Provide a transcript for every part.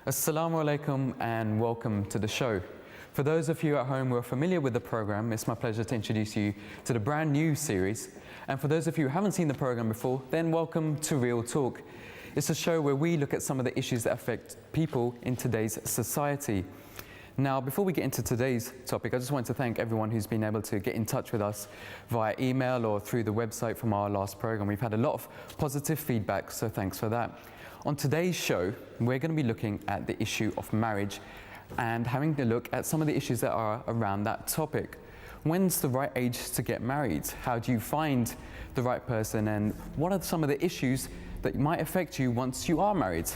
Assalamu alaikum and welcome to the show. For those of you at home who are familiar with the program, it's my pleasure to introduce you to the brand new series. And for those of you who haven't seen the program before, then welcome to Real Talk. It's a show where we look at some of the issues that affect people in today's society. Now, before we get into today's topic, I just want to thank everyone who's been able to get in touch with us via email or through the website from our last program. We've had a lot of positive feedback, so thanks for that. On today's show, we're going to be looking at the issue of marriage and having a look at some of the issues that are around that topic. When's the right age to get married? How do you find the right person? And what are some of the issues that might affect you once you are married?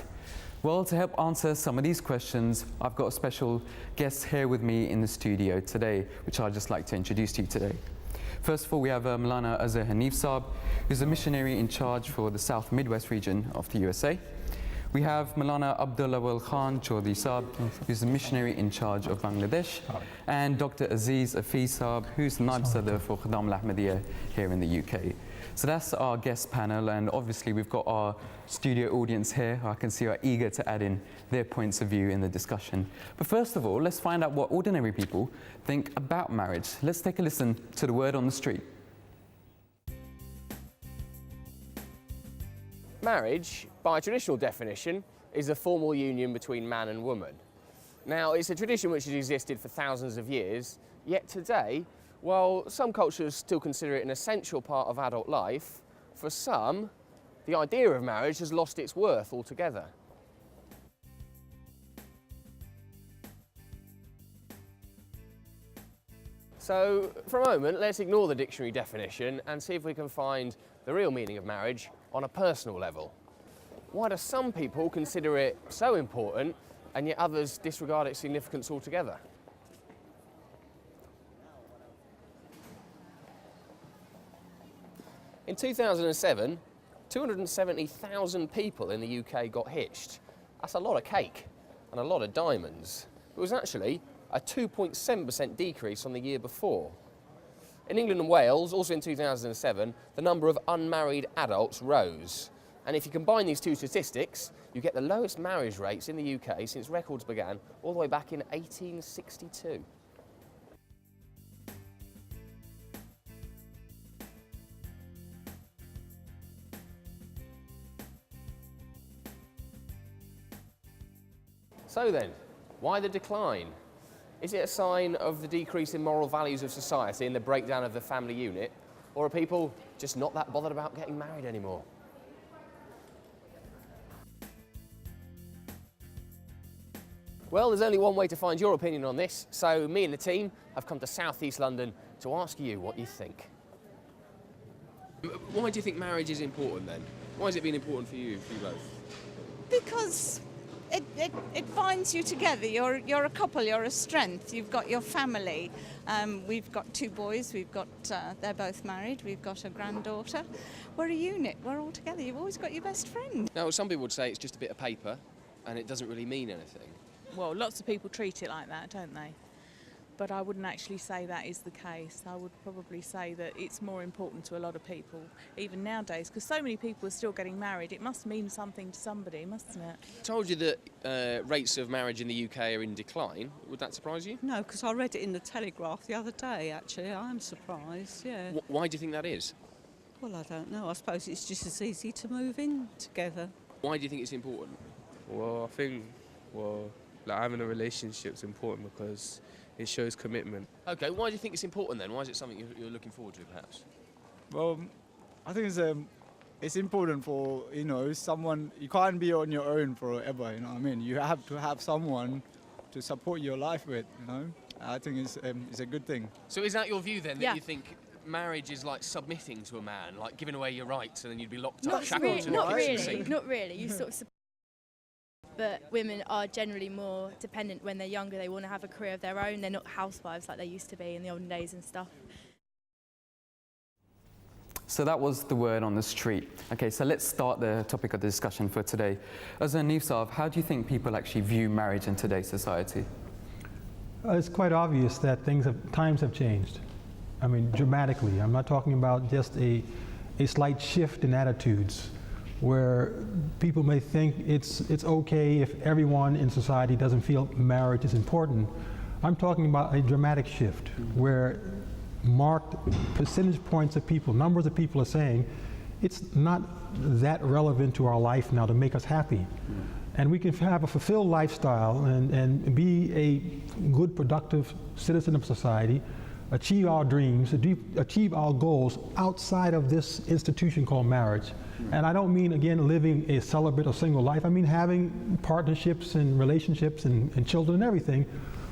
Well, to help answer some of these questions, I've got a special guest here with me in the studio today, which I'd just like to introduce to you today. First of all, we have Maulana Azhar Hanif Saab, who's a missionary in charge for the South Midwest region of the USA. We have Maulana Abdul Awwal Khan Chaudhry Saab, who's a missionary in charge of Bangladesh, and Dr. Aziz Afiz Saab, who's the Naib Sadr for Khadam al-Ahmadiyya here in the UK. So that's our guest panel, and obviously we've got our studio audience here who I can see are eager to add in their points of view in the discussion. But first of all, let's find out what ordinary people think about marriage. Let's take a listen to the word on the street. Marriage, by traditional definition, is a formal union between man and woman. Now, it's a tradition which has existed for thousands of years, yet today, while some cultures still consider it an essential part of adult life, for some, the idea of marriage has lost its worth altogether. So, for a moment, let's ignore the dictionary definition and see if we can find the real meaning of marriage on a personal level. Why do some people consider it so important and yet others disregard its significance altogether? In 2007, 270,000 people in the UK got hitched. That's a lot of cake and a lot of diamonds. It was actually a 2.7% decrease on the year before. In England and Wales, also in 2007, the number of unmarried adults rose. And if you combine these two statistics, you get the lowest marriage rates in the UK since records began all the way back in 1862. So then, why the decline? Is it a sign of the decrease in moral values of society and the breakdown of the family unit? Or are people just not that bothered about getting married anymore? Well, there's only one way to find your opinion on this, so me and the team have come to South East London to ask you what you think. Why do you think marriage is important then? Why has it been important for you both? Because it binds you together. You're a couple, you're a strength. You've got your family. We've got two boys, they're both married, we've got a granddaughter. We're a unit, we're all together. You've always got your best friend. Now, some people would say it's just a bit of paper and it doesn't really mean anything. Well, lots of people treat it like that, don't they? But I wouldn't actually say that is the case. I would probably say that it's more important to a lot of people, even nowadays, because so many people are still getting married. It must mean something to somebody, mustn't it? I told you that rates of marriage in the UK are in decline. Would that surprise you? No, because I read it in the Telegraph the other day, actually. I'm surprised, yeah. Why do you think that is? Well, I don't know. I suppose it's just as easy to move in together. Why do you think it's important? Well, I think, like having a relationship is important because it shows commitment. OK, why do you think it's important then? Why is it something you're looking forward to, perhaps? Well, I think it's important for, someone. You can't be on your own forever, you know what I mean? You have to have someone to support your life with, I think it's a good thing. So is that your view then, that Yeah. you think marriage is like submitting to a man, like giving away your rights and then you'd be locked up, Not shackled really, to not the kitchen really, sink? not really. You sort of but women are generally more dependent when they're younger. They want to have a career of their own. They're not housewives like they used to be in the olden days and stuff. So that was the word on the street. Okay, so let's start the topic of the discussion for today. As Hanif Saab, how do you think people actually view marriage in today's society? It's quite obvious that times have changed. I mean, dramatically. I'm not talking about just a slight shift in attitudes. where people may think it's okay if everyone in society doesn't feel marriage is important. I'm talking about a dramatic shift where marked percentage points of people, numbers of people are saying it's not that relevant to our life now to make us happy. And we can have a fulfilled lifestyle and be a good, productive citizen of society, achieve our dreams, achieve our goals outside of this institution called marriage. And I don't mean, again, living a celibate or single life. I mean having partnerships and relationships and children and everything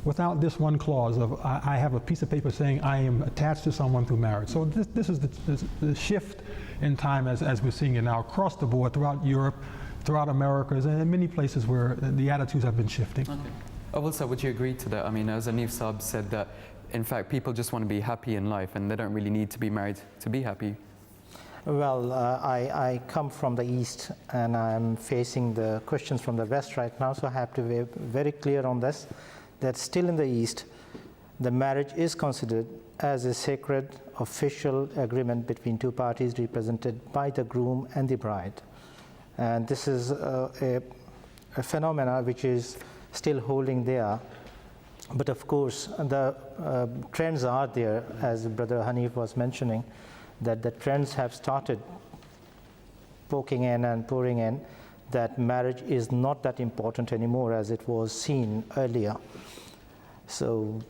without this one clause of I have a piece of paper saying I am attached to someone through marriage. So this is the shift in time as we're seeing it now across the board throughout Europe, throughout Americas, and in many places where the attitudes have been shifting. Okay. Also, would you agree to that? I mean, as Anif Saab said that, in fact, people just want to be happy in life and they don't really need to be married to be happy. Well, I come from the East and I'm facing the questions from the West right now, so I have to be very clear on this, that still in the East, the marriage is considered as a sacred official agreement between two parties represented by the groom and the bride. And this is a phenomena which is still holding there. But of course, the trends are there, as Brother Hanif was mentioning, that the trends have started poking in and pouring in, that marriage is not that important anymore as it was seen earlier. So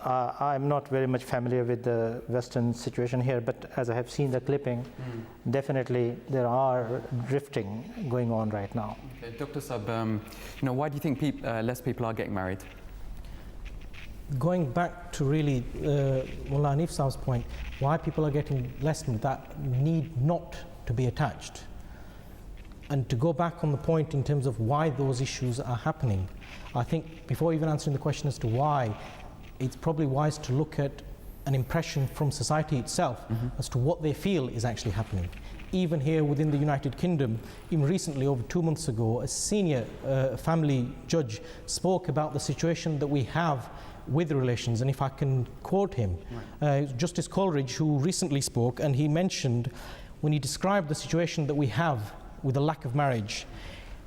I'm not very much familiar with the Western situation here, but as I have seen the clipping, definitely there are drifting going on right now. Okay. Dr. Saab, why do you think less people are getting married? Going back to really Mullah Hanif Saab's point, why people are getting less married, that need not to be attached. And to go back on the point in terms of why those issues are happening, I think before even answering the question as to why, it's probably wise to look at an impression from society itself as to what they feel is actually happening. Even here within the United Kingdom, even recently, over 2 months ago, a senior family judge spoke about the situation that we have with relations, and if I can quote him, Justice Coleridge, who recently spoke, and he mentioned when he described the situation that we have with the lack of marriage,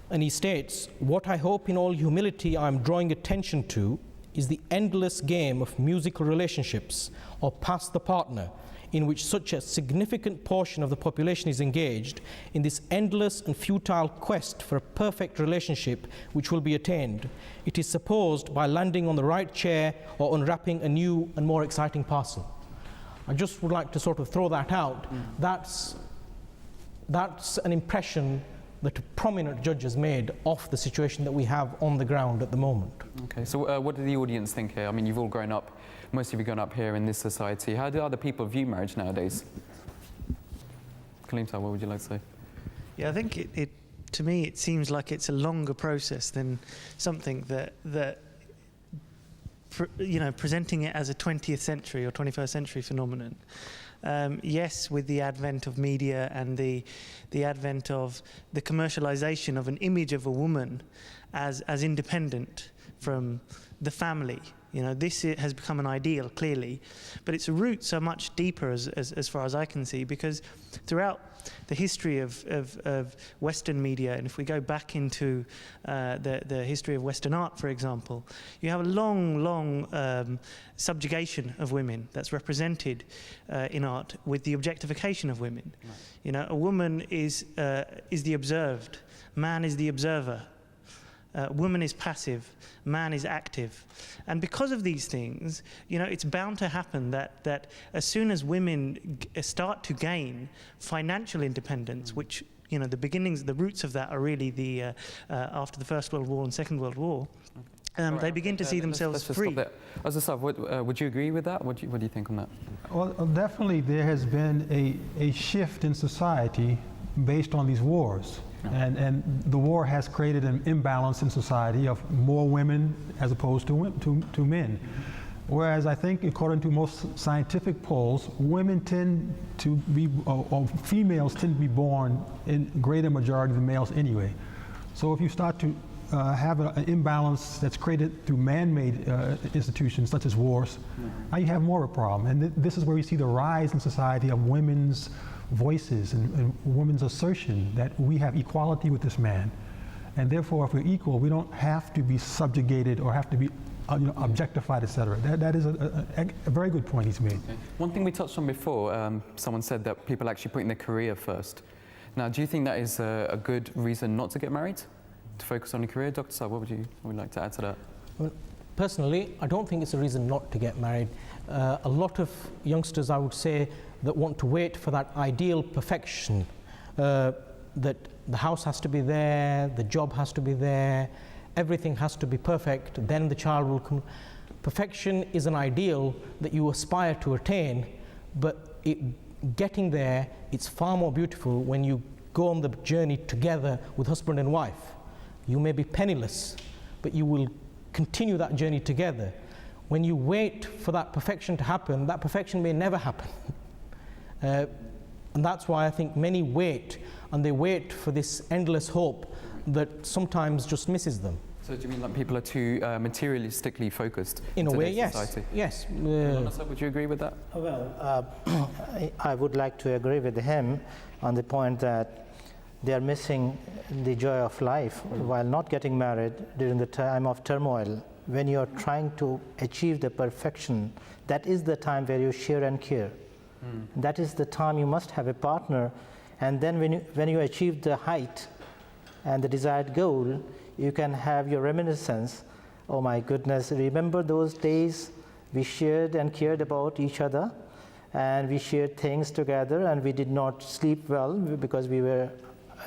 and he states, "What I hope in all humility I am drawing attention to is the endless game of musical relationships or pass the partner, in which such a significant portion of the population is engaged in this endless and futile quest for a perfect relationship which will be attained. It is supposed by landing on the right chair or unwrapping a new and more exciting parcel." I just would like to sort of throw that out. That's an impression that a prominent judge has made of the situation that we have on the ground at the moment. Okay, so what do the audience think here? I mean, you've all grown up, most of you grown up here in this society. How do other people view marriage nowadays? Kaleem Saab, what would you like to say? Yeah, I think it to me it seems like it's a longer process than something that presenting it as a 20th century or 21st century phenomenon. Yes, with the advent of media and the advent of the commercialization of an image of a woman as independent from the family, this has become an ideal, clearly, but its roots are much deeper as far as I can see, because throughout the history of Western media, and if we go back into the history of Western art, for example, you have a long subjugation of women that's represented in art with the objectification of women. Right. A woman is the observed, man is the observer. Woman is passive, man is active. And because of these things, it's bound to happen that as soon as women start to gain financial independence, which, the beginnings, the roots of that are really after the First World War and Second World War, they begin to see themselves free. As a sub, would you agree with that? What do you think on that? Well, definitely there has been a shift in society based on these wars. And the war has created an imbalance in society of more women as opposed to men. Whereas I think, according to most scientific polls, women tend to be, or females tend to be born in greater majority than males anyway. So if you start to have an imbalance that's created through man-made institutions such as wars, now you have more of a problem. And this is where we see the rise in society of women's voices and women's assertion that we have equality with this man. And therefore, if we're equal, we don't have to be subjugated or have to be objectified, etc. That is a very good point he's made. Okay. One thing we touched on before, someone said that people actually putting their career first. Now, do you think that is a good reason not to get married? To focus on your career? Dr. Saab, what would you like to add to that? Well, personally, I don't think it's a reason not to get married. A lot of youngsters, I would say, that want to wait for that ideal perfection, that the house has to be there, the job has to be there, everything has to be perfect, then the child will come. Perfection is an ideal that you aspire to attain, but getting there, it's far more beautiful when you go on the journey together with husband and wife. You may be penniless, but you will continue that journey together. When you wait for that perfection to happen, that perfection may never happen. And that's why I think many wait, and they wait for this endless hope that sometimes just misses them. So do you mean like people are too materialistically focused in a way? Yes. Society? Yes. Would you agree with that? Well, I would like to agree with him on the point that they are missing the joy of life while not getting married during the time of turmoil. When you are trying to achieve the perfection, that is the time where you share and care. That is the time you must have a partner, and then when you achieve the height and the desired goal, you can have your reminiscence. Oh my goodness, remember those days we shared and cared about each other, and we shared things together, and we did not sleep well because we were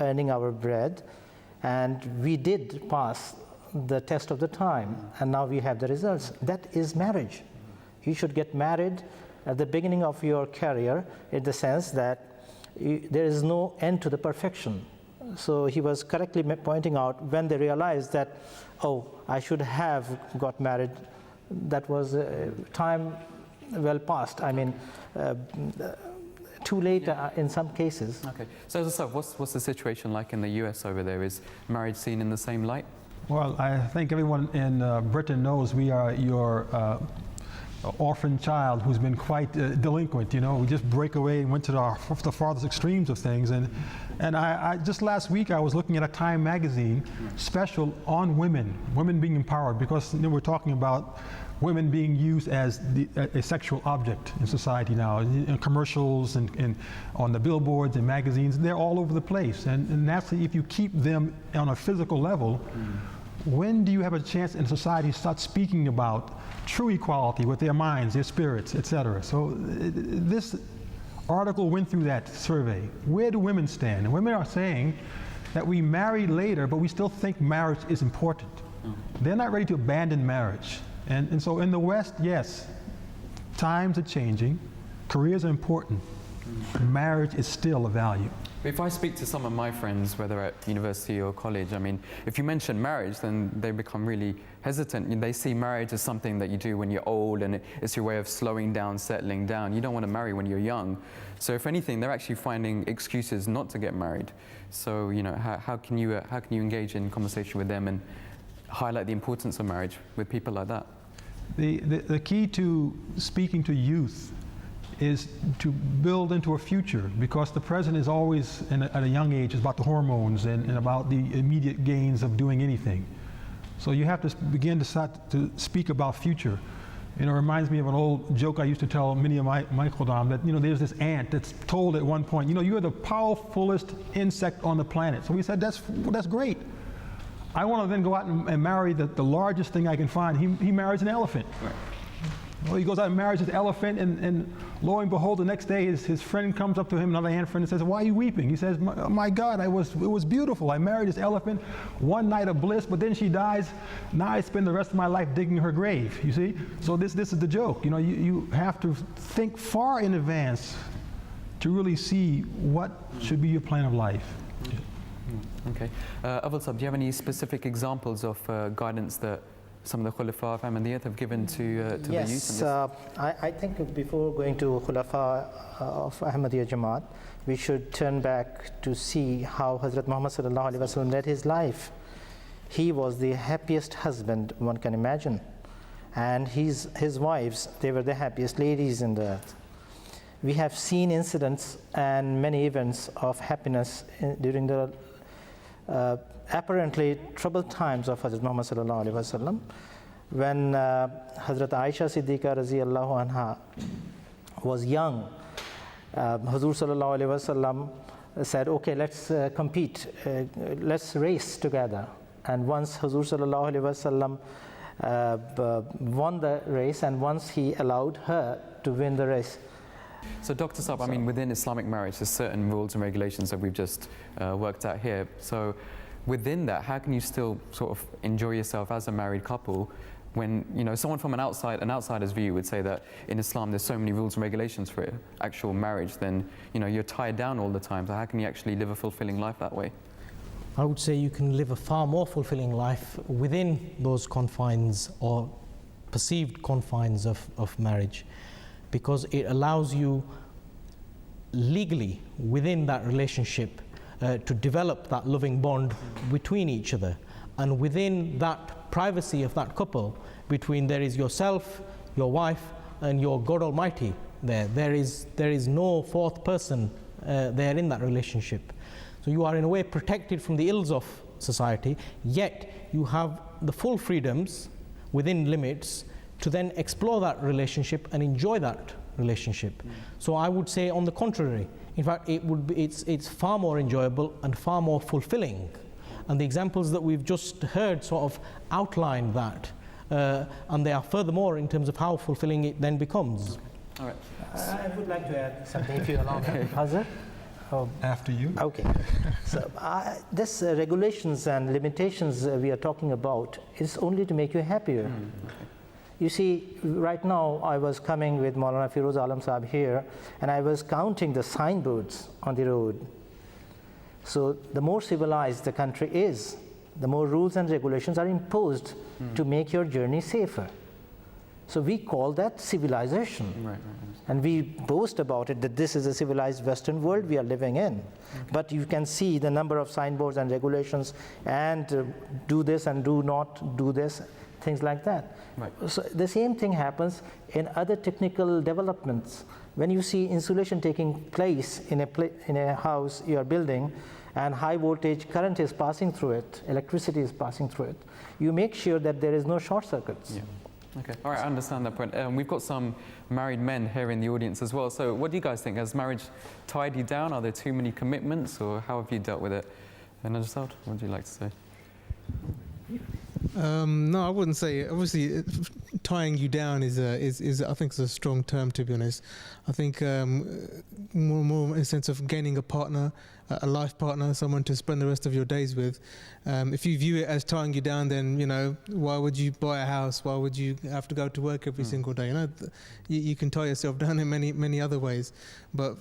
earning our bread, and we did pass the test of the time, and now we have the results. That is marriage. You should get married at the beginning of your career, in the sense that there is no end to the perfection. So he was correctly pointing out, when they realized that, oh, I should have got married, that was time well past. I mean, too late in some cases. Okay. So what's the situation like in the US over there? Is marriage seen in the same light? Well, I think everyone in Britain knows we are your orphan child who's been quite delinquent. You know, we just break away and went to the farthest extremes of things. And I just last week I was looking at a Time magazine special on women being empowered, because we're talking about women being used as a sexual object in society now, in commercials and on the billboards and magazines. They're all over the place. And naturally, if you keep them on a physical level, when do you have a chance in society to start speaking about true equality with their minds, their spirits, etc.? So this article went through that survey. Where do women stand? And women are saying that we marry later, but we still think marriage is important. They're not ready to abandon marriage. And so in the West, yes, times are changing, careers are important, marriage is still a value. If I speak to some of my friends, whether at university or college, I mean, if you mention marriage, then they become really hesitant. They see marriage as something that you do when you're old, and it's your way of slowing down, settling down. You don't want to marry when you're young. So if anything, they're actually finding excuses not to get married. So, you know, how can you engage in conversation with them and highlight the importance of marriage with people like that? The key to speaking to youth is to build into a future, because the present is always, at a young age, is about the hormones and about the immediate gains of doing anything. So you have to begin to start to speak about future. You know, it reminds me of an old joke I used to tell many of my Khodam, that, you know, there's this ant that's told at one point, you know, you're the powerfulest insect on the planet. So we said, that's great. I want to then go out and marry the largest thing I can find. He marries an elephant. Right. Well, he goes out and marries his elephant, and lo and behold, the next day his friend comes up to him, another ant friend, and says, "Why are you weeping?" He says, my God, it was beautiful. I married this elephant, one night of bliss, but then she dies. Now I spend the rest of my life digging her grave, you see? So this is the joke. You know, you have to think far in advance to really see what should be your plan of life. Okay. Awal Saab, do you have any specific examples of guidance that some of the Khulafa of Ahmadiyyat have given to the youth? Yes, I think before going to Khulafa of Ahmadiyya Jamaat, we should turn back to see how Hazrat Muhammad sallallahu alaihi wasallam led his life. he was the happiest husband one can imagine. And his wives, they were the happiest ladies in the earth. We have seen incidents and many events of happiness during the apparently troubled times of Hazrat Muhammad sallallahu alaihi wasallam, when Hazrat Aisha Siddiqa radhiyallahu anha was young. Hazur sallallahu alaihi wasallam said, okay, let's compete, let's race together. And once Hazur sallallahu alaihi wasallam won the race, and once he allowed her to win the race. So Dr. Saab, I mean, within Islamic marriage, there's certain rules and regulations that we've just worked out here. So within that, how can you still sort of enjoy yourself as a married couple when, you know, someone from an outsider's view would say that in Islam there's so many rules and regulations for actual marriage, then, you know, you're tied down all the time. So how can you actually live a fulfilling life that way? I would say you can live a far more fulfilling life within those confines or perceived confines of marriage, because it allows you legally within that relationship to develop that loving bond between each other, and within that privacy of that couple, between there is yourself, your wife, and your God Almighty. There is no fourth person there in that relationship. So you are in a way protected from the ills of society, yet you have the full freedoms within limits to then explore that relationship and enjoy that relationship. So I would say on the contrary, in fact it's far more enjoyable and far more fulfilling. And the examples that we've just heard sort of outline that, and they are furthermore in terms of how fulfilling it then becomes. All right. I would like to add something if you allow me. Hazrat? After you. Okay. So this regulations and limitations we are talking about is only to make you happier. You see, right now I was coming with Maulana Firoz Alam Sahib here, and I was counting the signboards on the road. So the more civilized the country is, the more rules and regulations are imposed to make your journey safer. So we call that civilization. Right. And we boast about it that this is a civilized Western world we are living in. But you can see the number of signboards and regulations and do this and do not do this, things like that. Right. So the same thing happens in other technical developments. When you see insulation taking place in a house you are building, and high voltage current is passing through it, electricity is passing through it, you make sure that there is no short circuits. Yeah. Okay, all right, I understand that point. We've got some married men here in the audience as well. So what do you guys think? Has marriage tied you down? Are there too many commitments, or how have you dealt with it? And Najasad, what would you like to say? No, I wouldn't say. Obviously, tying you down is I think is a strong term, to be honest. I think more in the sense of gaining a partner, a life partner, someone to spend the rest of your days with. If you view it as tying you down, then, you know, why would you buy a house? Why would you have to go to work every single day? You know, you can tie yourself down in many other ways. But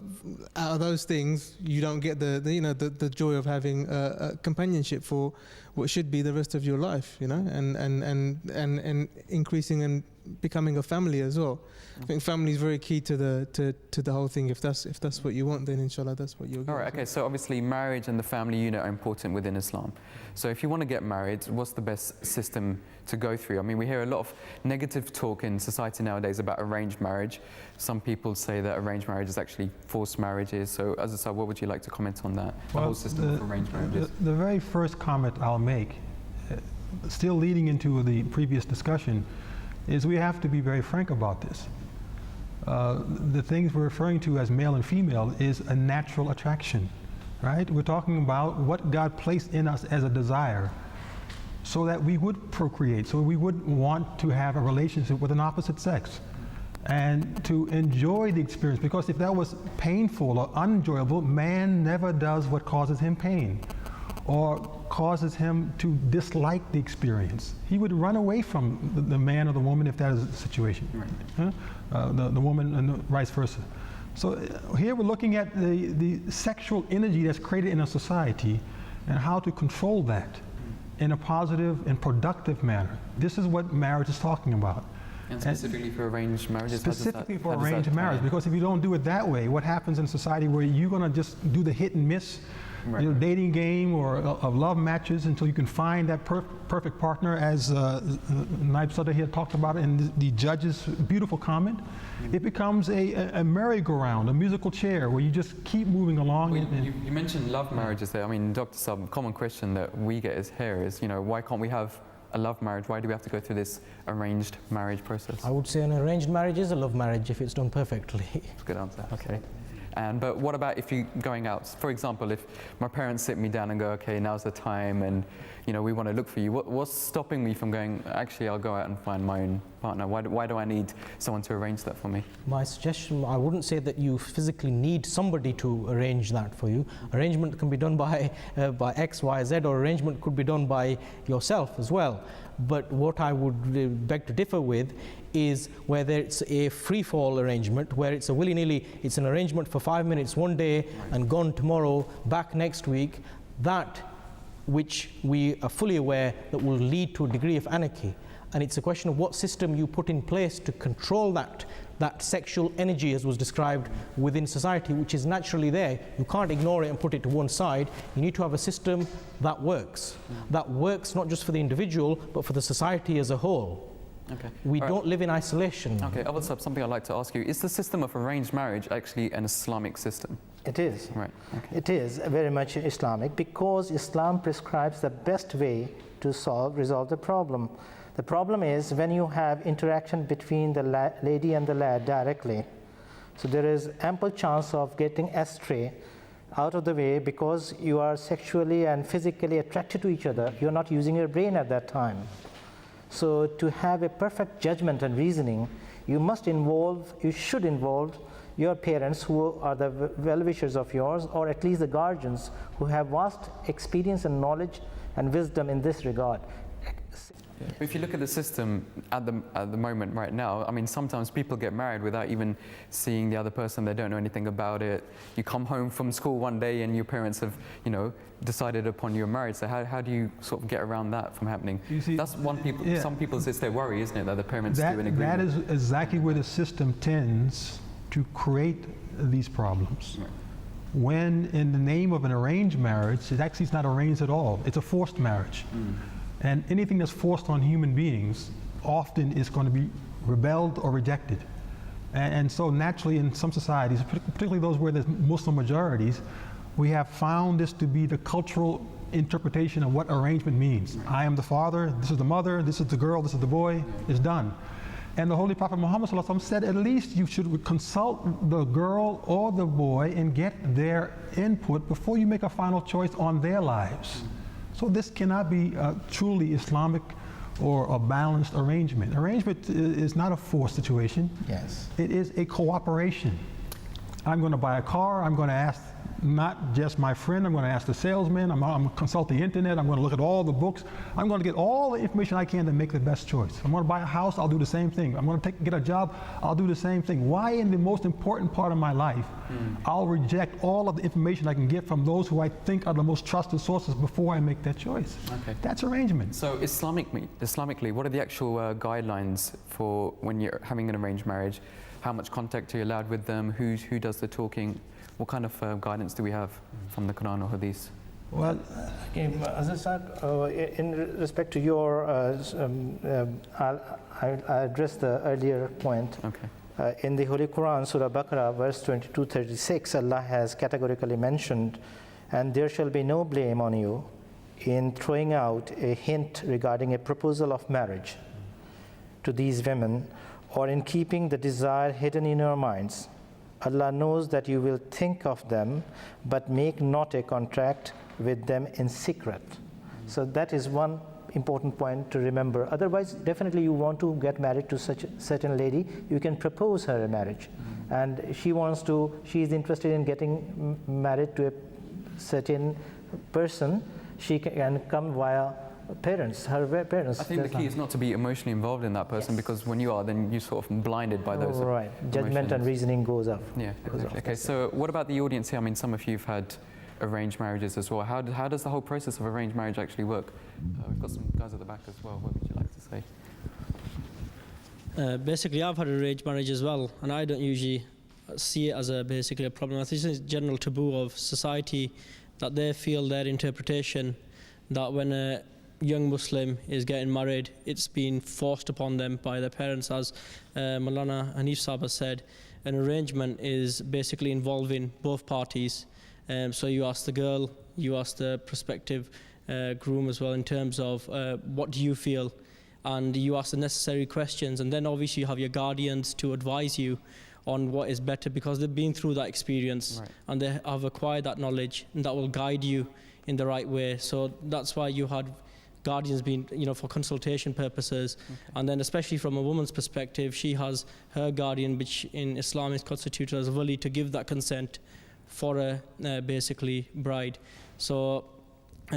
out of those things, you don't get the joy of having a companionship for what should be the rest of your life, you know, and increasing and becoming a family as well. I think family is very key to the whole thing. If that's what you want, then inshallah that's what you'll get. All right, okay, so obviously marriage and the family unit are important within Islam. So if you want to get married, what's the best system to go through? I mean, we hear a lot of negative talk in society nowadays about arranged marriage. Some people say that arranged marriage is actually forced marriages. So Azizah, what would you like to comment on that, the whole system of arranged marriages? The very first comment I'll make, still leading into the previous discussion, is we have to be very frank about this. The things we're referring to as male and female is a natural attraction, right? We're talking about what God placed in us as a desire so that we would procreate, so we would want to have a relationship with an opposite sex and to enjoy the experience, because if that was painful or unenjoyable, man never does what causes him pain or causes him to dislike the experience. He would run away from the man or the woman if that is the situation. Right. The woman and vice versa. So here we're looking at the sexual energy that's created in a society and how to control that in a positive and productive manner. This is what marriage is talking about. And specifically for arranged marriages? Specifically for arranged marriage, because if you don't do it that way, what happens in society where you're going to just do the hit and miss, dating game or of love matches until you can find that perfect partner, as Naib Sadeghi had talked about it in the judge's beautiful comment. It becomes a merry-go-round, a musical chair where you just keep moving along. Well, you mentioned love marriages there. I mean, Dr. Saab, a common question that we get is, why can't we have a love marriage? Why do we have to go through this arranged marriage process? I would say an arranged marriage is a love marriage if it's done perfectly. That's a good answer. Okay. But what about if you're going out? For example, if my parents sit me down and go, okay, now's the time, and we want to look for you. What's stopping me from going, actually, I'll go out and find my own partner? Why do I need someone to arrange that for me? My suggestion, I wouldn't say that you physically need somebody to arrange that for you. Arrangement can be done by X, Y, Z, or arrangement could be done by yourself as well. But what I would beg to differ with is whether it's a free-fall arrangement, where it's a willy-nilly, it's an arrangement for 5 minutes one day and gone tomorrow, back next week, that which we are fully aware that will lead to a degree of anarchy. And it's a question of what system you put in place to control that sexual energy, as was described within society, which is naturally there. You can't ignore it and put it to one side. You need to have a system that works. That works not just for the individual, but for the society as a whole. Okay. We don't live in isolation. Okay, Awad Saab, something I'd like to ask you. Is the system of arranged marriage actually an Islamic system? It is. Right. Okay. It is very much Islamic, because Islam prescribes the best way to resolve the problem. The problem is when you have interaction between the lady and the lad directly. So there is ample chance of getting astray out of the way, because you are sexually and physically attracted to each other. You're not using your brain at that time. So to have a perfect judgment and reasoning, you should involve your parents, who are the well-wishers of yours, or at least the guardians who have vast experience and knowledge and wisdom in this regard. If you look at the system at the moment right now, I mean, sometimes people get married without even seeing the other person. They don't know anything about it. You come home from school one day and your parents have, decided upon your marriage. So how do you sort of get around that from happening? You see, that's one people. Yeah. Some people, it's their worry, isn't it, that the parents do an agreement? That is exactly where the system tends to create these problems. Right. When, in the name of an arranged marriage, it actually is not arranged at all. It's a forced marriage. And anything that's forced on human beings often is going to be rebelled or rejected. And so naturally in some societies, particularly those where there's Muslim majorities, we have found this to be the cultural interpretation of what arrangement means. I am the father, this is the mother, this is the girl, this is the boy, it's done. And the Holy Prophet Muhammad said at least you should consult the girl or the boy and get their input before you make a final choice on their lives. So this cannot be a truly Islamic or a balanced arrangement. Arrangement is not a forced situation. Yes. It is a cooperation. I'm going to buy a car, I'm going to ask not just my friend, I'm going to ask the salesman, I'm going to consult the internet, I'm going to look at all the books, I'm going to get all the information I can to make the best choice. I'm going to buy a house, I'll do the same thing. I'm going to get a job, I'll do the same thing. Why in the most important part of my life, I'll reject all of the information I can get from those who I think are the most trusted sources before I make that choice? Okay. That's arrangement. So Islamically, what are the actual guidelines for when you're having an arranged marriage? How much contact are you allowed with them? Who does the talking? What kind of guidance do we have from the Quran or Hadith? Well, as I said, in respect to your, I'll address the earlier point. Okay. In the Holy Quran, Surah Baqarah, verse 22-36, Allah has categorically mentioned, and there shall be no blame on you in throwing out a hint regarding a proposal of marriage to these women, or in keeping the desire hidden in your minds. Allah knows that you will think of them, but make not a contract with them in secret. So that is one important point to remember. Otherwise, definitely you want to get married to such a certain lady, you can propose her a marriage. And she is interested in getting married to a certain person, she can come via parents, her parents. I think the key is not to be emotionally involved in that person, because when you are, then you're sort of blinded by those Right, judgment and reasoning goes up. Yeah, exactly. Okay, so what about the audience here? I mean, some of you have had arranged marriages as well. How does the whole process of arranged marriage actually work? We've got some guys at the back as well. What would you like to say? Basically, I've had arranged marriage as well, and I don't usually see it as basically a problem. I think it's a general taboo of society that they feel their interpretation that when a young Muslim is getting married, it's been forced upon them by their parents. As Maulana Hanif Sahib has said, an arrangement is basically involving both parties. So you ask the girl, you ask the prospective groom as well, in terms of what do you feel, and you ask the necessary questions, and then obviously you have your guardians to advise you on what is better, because they've been through that experience, right, and they have acquired that knowledge, and that will guide you in the right way. So that's why you had guardians being, for consultation purposes. Okay. And then especially from a woman's perspective, she has her guardian, which in Islam is constituted as a wali, to give that consent for a basically bride. So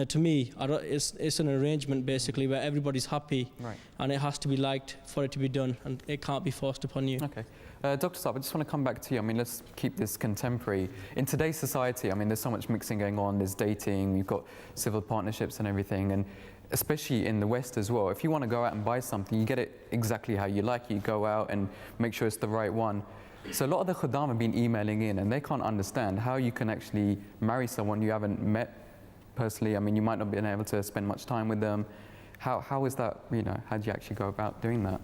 to me, it's an arrangement basically where everybody's happy, right, and it has to be liked for it to be done, and it can't be forced upon you. Okay. Dr. Saab, I just want to come back to you. I mean, let's keep this contemporary. In today's society, I mean, there's so much mixing going on. There's dating, you've got civil partnerships and everything, and especially in the West as well. If you want to go out and buy something, you get it exactly how you like. You go out and make sure it's the right one. So a lot of the khuddam have been emailing in, and they can't understand how you can actually marry someone you haven't met personally. I mean, you might not have been able to spend much time with them. How is that, how do you actually go about doing that?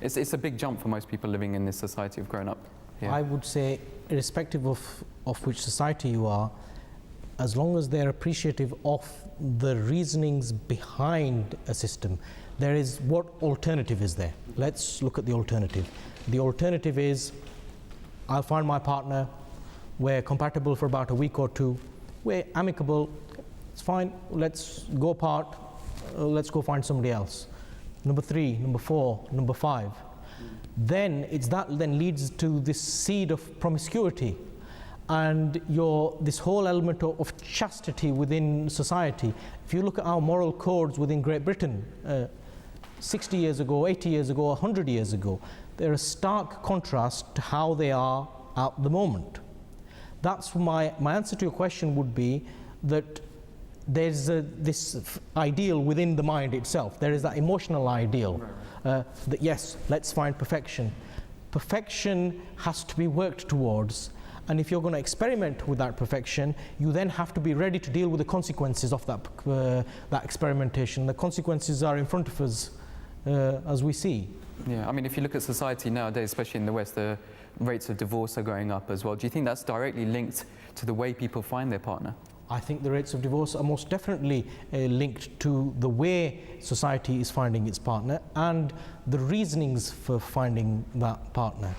It's a big jump for most people living in this society who've grown up here. I would say, irrespective of which society you are, as long as they're appreciative of the reasonings behind a system, there is, what alternative is there? Let's look at the alternative. The alternative is, I'll find my partner, we're compatible for about a week or two, we're amicable, it's fine, let's go apart, let's go find somebody else. Number 3, number 4, number 5. Then that leads to this seed of promiscuity, and this whole element of chastity within society. If you look at our moral codes within Great Britain, 60 years ago, 80 years ago, 100 years ago, they're a stark contrast to how they are at the moment. That's my answer to your question would be that there's this ideal within the mind itself. There is that emotional ideal that yes, let's find perfection. Perfection has to be worked towards, and if you're going to experiment with that perfection, you then have to be ready to deal with the consequences of that experimentation. The consequences are in front of us as we see. Yeah, I mean, if you look at society nowadays, especially in the West, the rates of divorce are going up as well. Do you think that's directly linked to the way people find their partner? I think the rates of divorce are most definitely linked to the way society is finding its partner and the reasonings for finding that partner.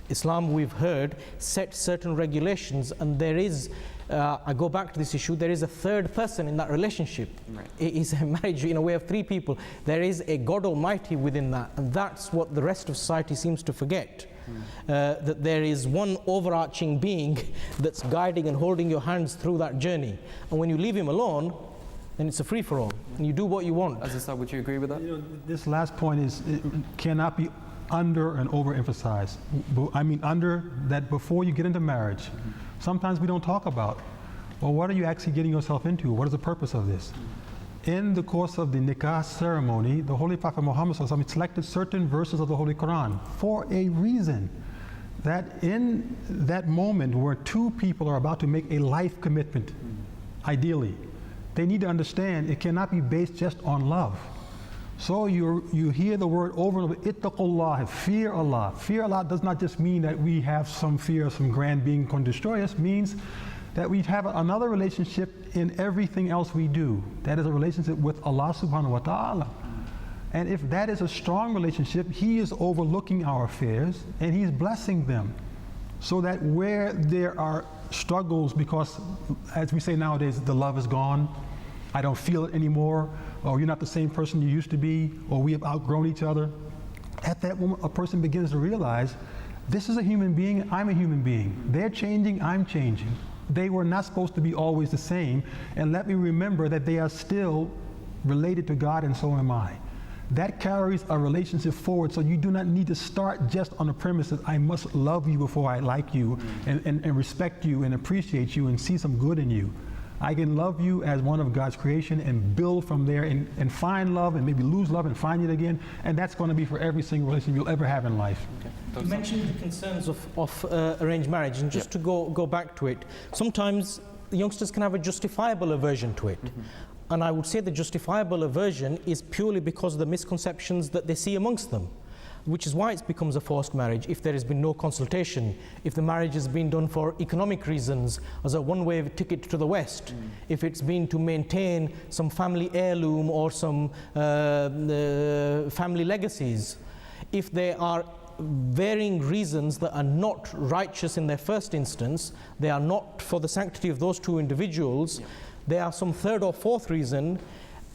Islam, we've heard, set certain regulations, and there is, I go back to this issue, there is a third person in that relationship. Right. It is a marriage in a way of 3 people. There is a God Almighty within that, and that's what the rest of society seems to forget. That there is one overarching being that's guiding and holding your hands through that journey. And when you leave him alone, then it's a free-for-all, and you do what you want. Azizah, would you agree with that? This last point it cannot be under and overemphasized. I mean, under that before you get into marriage, sometimes we don't talk about, well, what are you actually getting yourself into? What is the purpose of this? In the course of the nikah ceremony, the Holy Prophet Muhammad selected certain verses of the Holy Quran for a reason. That in that moment where 2 people are about to make a life commitment, ideally, they need to understand it cannot be based just on love. So you hear the word over and over, ittaqullah, fear Allah. Fear Allah does not just mean that we have some fear of some grand being going to destroy us, means that we have another relationship in everything else we do. That is a relationship with Allah subhanahu wa ta'ala. And if that is a strong relationship, He is overlooking our affairs and He's blessing them. So that where there are struggles, because as we say nowadays, the love is gone, I don't feel it anymore, or you're not the same person you used to be, or we have outgrown each other. At that moment, a person begins to realize, this is a human being, I'm a human being. They're changing, I'm changing. They were not supposed to be always the same, and let me remember that they are still related to God, and so am I. That carries a relationship forward, so you do not need to start just on the premise that I must love you before I like you, and respect you and appreciate you and see some good in you. I can love you as one of God's creation and build from there and find love and maybe lose love and find it again, and that's going to be for every single relationship you'll ever have in life. Okay. You mentioned the concerns of arranged marriage, and just to go back to it, sometimes the youngsters can have a justifiable aversion to it. And I would say the justifiable aversion is purely because of the misconceptions that they see amongst them, which is why it becomes a forced marriage if there has been no consultation, if the marriage has been done for economic reasons as a one-way ticket to the West, if it's been to maintain some family heirloom or some family legacies, if there are varying reasons that are not righteous in their first instance, they are not for the sanctity of those two individuals, there are some third or fourth reason,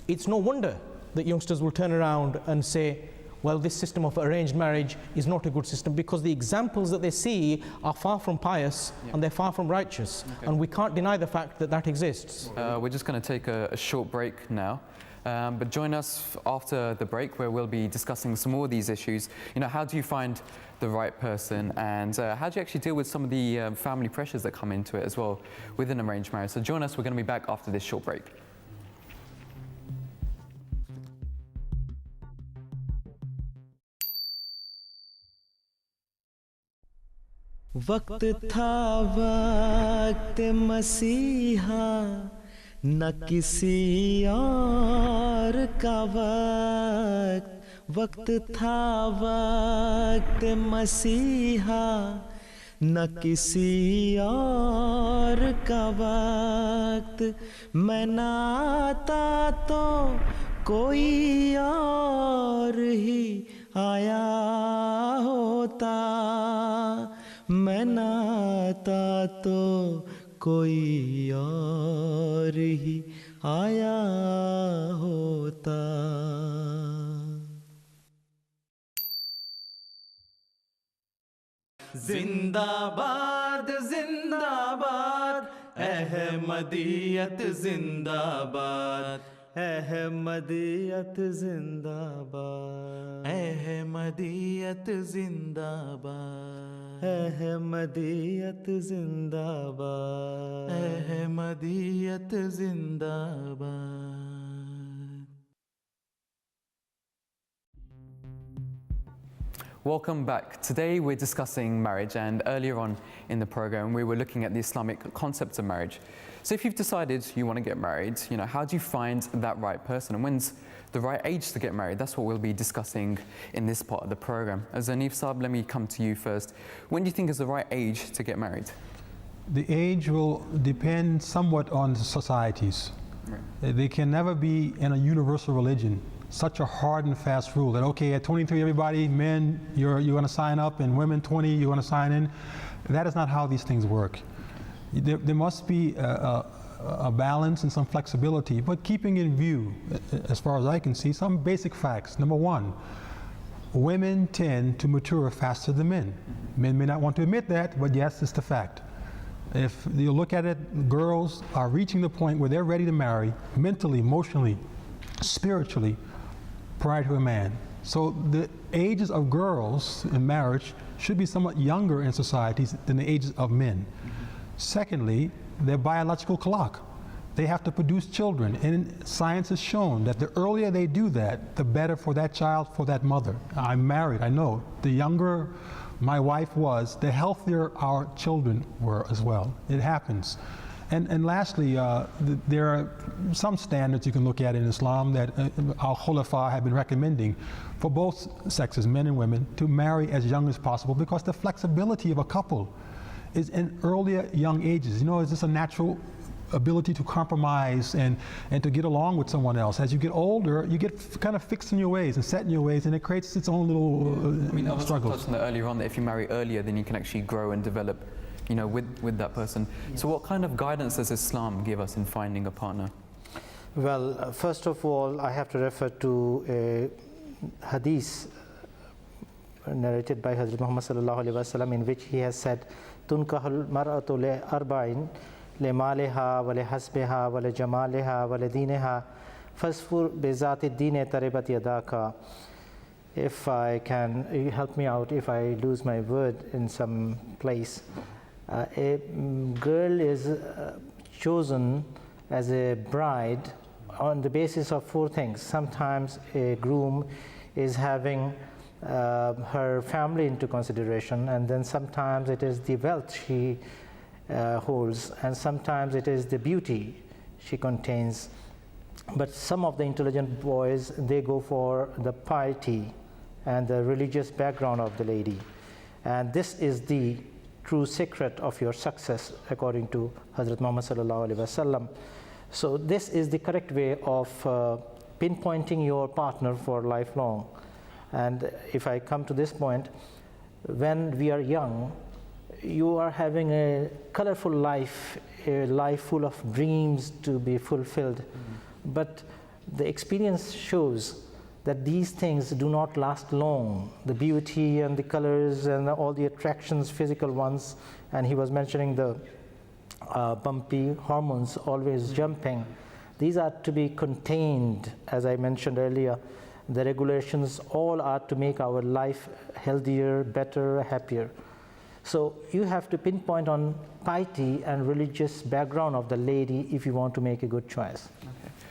it's no wonder that youngsters will turn around and say, well, this system of arranged marriage is not a good system, because the examples that they see are far from pious and they're far from righteous. And we can't deny the fact that that exists. We're just going to take a short break now. But join us after the break, where we'll be discussing some more of these issues. You know, how do you find the right person, and how do you actually deal with some of the family pressures that come into it as well within arranged marriage? So join us, we're going to be back after this short break. वक्त था वक्त मसीहा न किसी और का वक्त था वक्त मसीहा न किसी और का वक्त मैं ना आता तो कोई और ही आया होता मैं ना आता तो कोई और ही आया होता जिंदाबाद जिंदाबाद अहमदियत जिंदाबाद अहमदियत जिंदाबाद अहमदियत जिंदाबाद अहमदियत जिंदाबाद अहमदियत जिंदाबाद Welcome back. Today we're discussing marriage, and earlier on in the program we were looking at the Islamic concepts of marriage. So if you've decided you want to get married, you know, how do you find that right person, and when's the right age to get married? That's what we'll be discussing in this part of the program. As Hanif Saab, let me come to you first. When do you think is the right age to get married? The age will depend somewhat on societies. Right. They can never be in a universal religion such a hard and fast rule that, okay, at 23, everybody, men, you're going to sign up, and women, 20, you're going to sign in. That is not how these things work. There must be a balance and some flexibility, but keeping in view, as far as I can see, some basic facts. Number one, women tend to mature faster than men. Men may not want to admit that, but yes, it's the fact. If you look at it, girls are reaching the point where they're ready to marry mentally, emotionally, spiritually, prior to a man. So the ages of girls in marriage should be somewhat younger in societies than the ages of men. Secondly, their biological clock. They have to produce children, and science has shown that the earlier they do that, the better for that child, for that mother. I'm married, I know. The younger my wife was, the healthier our children were as well. It happens. And lastly, there are some standards you can look at in Islam that our Khulafa have been recommending for both sexes, men and women, to marry as young as possible, because the flexibility of a couple is in earlier young ages. You know, it's just a natural ability to compromise and to get along with someone else. As you get older, you get kind of fixed in your ways and set in your ways, and it creates its own little struggles. I was touching that earlier on, that if you marry earlier, then you can actually grow and develop, you know, with that person. Yes. So what kind of guidance does Islam give us in finding a partner? Well, first of all, I have to refer to a hadith narrated by Hazrat Muhammad sallallahu alaihi wasallam, in which he has said, "Tunkahul mar'atu li arba'in li maliha wa li hasbiha wa li jamaliha wa li diniha fasfur bi zati dini taribat yadaka." If I can, you help me out if I lose my word in some place. A girl is chosen as a bride on the basis of four things. Sometimes a groom is having her family into consideration, and then sometimes it is the wealth she holds, and sometimes it is the beauty she contains. But some of the intelligent boys, they go for the piety and the religious background of the lady. And this is the true secret of your success, according to Hazrat Muhammad sallallahu alaihi wasallam. So this is the correct way of pinpointing your partner for lifelong. And if I come to this point, when we are young, you are having a colorful life, a life full of dreams to be fulfilled. But the experience shows that these things do not last long. The beauty and the colors and all the attractions, physical ones, and he was mentioning the bumpy hormones always jumping. These are to be contained, as I mentioned earlier. The regulations all are to make our life healthier, better, happier. So you have to pinpoint on piety and religious background of the lady if you want to make a good choice.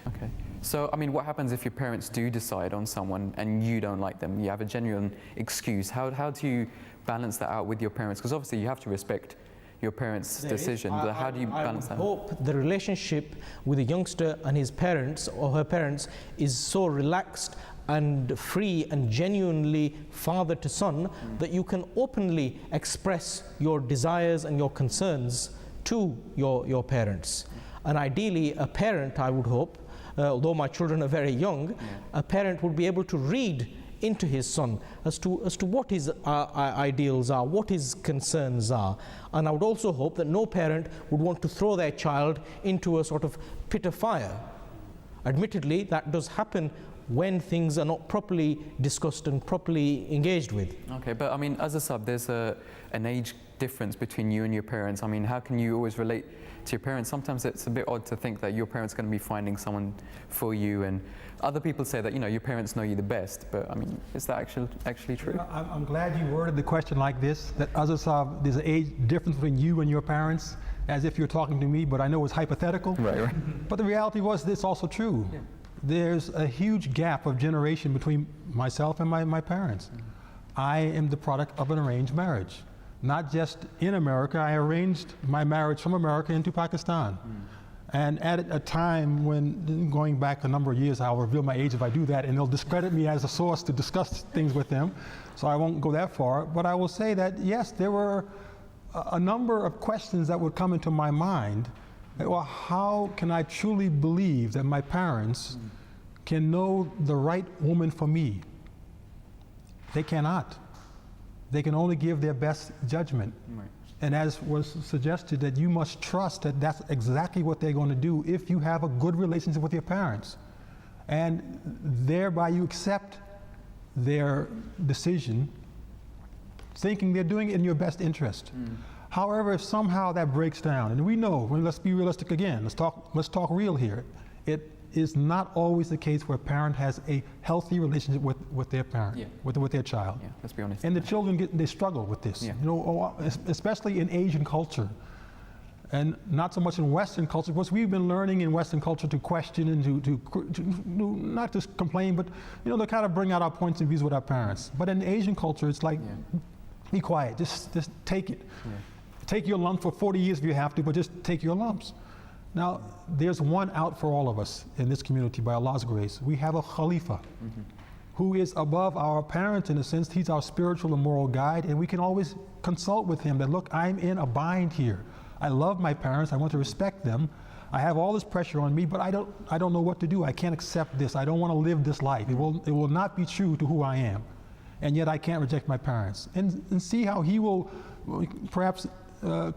Okay. So, I mean, what happens if your parents do decide on someone and you don't like them? You have a genuine excuse. How do you balance that out with your parents? Because obviously you have to respect your parents' decision, but how do you balance that? I hope the relationship with the youngster and his parents or her parents is so relaxed and free and genuinely father to son that you can openly express your desires and your concerns to your parents. And ideally, a parent, I would hope, although my children are very young, a parent would be able to read into his son as to what his ideals are, what his concerns are. And I would also hope that no parent would want to throw their child into a sort of pit of fire. Admittedly, that does happen when things are not properly discussed and properly engaged with. Okay, but I mean, as a sub, there's an age difference between you and your parents. I mean, how can you always relate to your parents? Sometimes it's a bit odd to think that your parents are going to be finding someone for you, and other people say that, you know, your parents know you the best, but I mean, is that actually true? I'm glad you worded the question like this, that Azasab, there's an age difference between you and your parents, as if you're talking to me, but I know it's hypothetical. Right. But the reality was this also true. Yeah. There's a huge gap of generation between myself and my parents. I am the product of an arranged marriage. Not just in America, I arranged my marriage from America into Pakistan. And at a time when, going back a number of years, I'll reveal my age if I do that, and they'll discredit me as a source to discuss things with them, so I won't go that far. But I will say that, yes, there were a number of questions that would come into my mind. Well, how can I truly believe that my parents can know the right woman for me? They cannot. They can only give their best judgment. Right. And as was suggested, that you must trust that that's exactly what they're going to do if you have a good relationship with your parents. And thereby you accept their decision, thinking they're doing it in your best interest. However, if somehow that breaks down, and we know, well, let's be realistic again, let's talk real here. It is not always the case where a parent has a healthy relationship with their parent, with their child. Yeah, let's be honest. And the children they struggle with this, you know, especially in Asian culture, and not so much in Western culture, because we've been learning in Western culture to question and to not just complain, but you know, to kind of bring out our points and views with our parents. But in Asian culture, it's like, be quiet, just take it. Take your lumps for 40 years if you have to, but just take your lumps. Now, there's one out for all of us in this community by Allah's grace. We have a Khalifa who is above our parents in a sense. He's our spiritual and moral guide, and we can always consult with him that, look, I'm in a bind here. I love my parents, I want to respect them. I have all this pressure on me, but I don't know what to do. I can't accept this. I don't want to live this life. It will not be true to who I am. And yet I can't reject my parents. And see how he will perhaps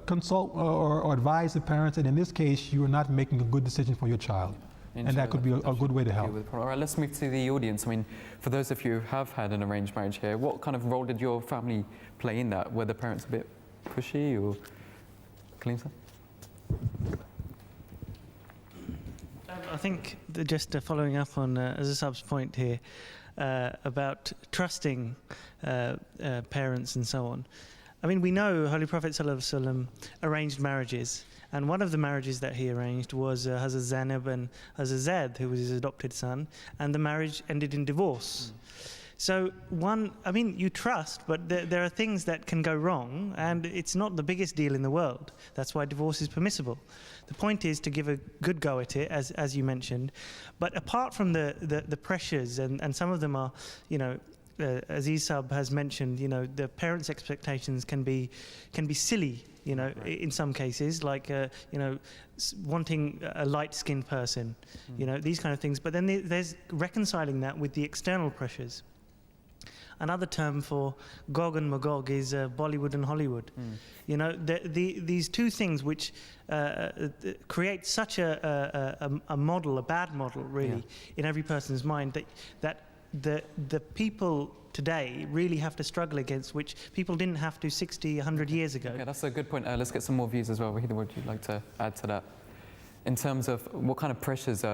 consult or advise the parents, and in this case, you are not making a good decision for your child. And that could be a good way to help. All right, let's move to the audience. I mean, for those of you who have had an arranged marriage here, what kind of role did your family play in that? Were the parents a bit pushy, or Kaleem? I think that just following up on Azasab's point here about trusting parents and so on. I mean, we know Holy Prophet ﷺ arranged marriages, and one of the marriages that he arranged was Hazrat Zainab and Hazrat Zaid, who was his adopted son, and the marriage ended in divorce. So you trust, but there are things that can go wrong, and it's not the biggest deal in the world. That's why divorce is permissible. The point is to give a good go at it, as you mentioned. But apart from the pressures, and some of them are, Aziz Sab has mentioned, the parents' expectations can be silly, in some cases, like, wanting a light-skinned person, these kind of things. But then there's reconciling that with the external pressures. Another term for Gog and Magog is Bollywood and Hollywood. These two things which create such a model, a bad model, really, in every person's mind, that the people today really have to struggle against, which people didn't have to 60, 100 years ago. Okay, that's a good point. Let's get some more views as well. Wahida, would you like to add to that? In terms of what kind of pressures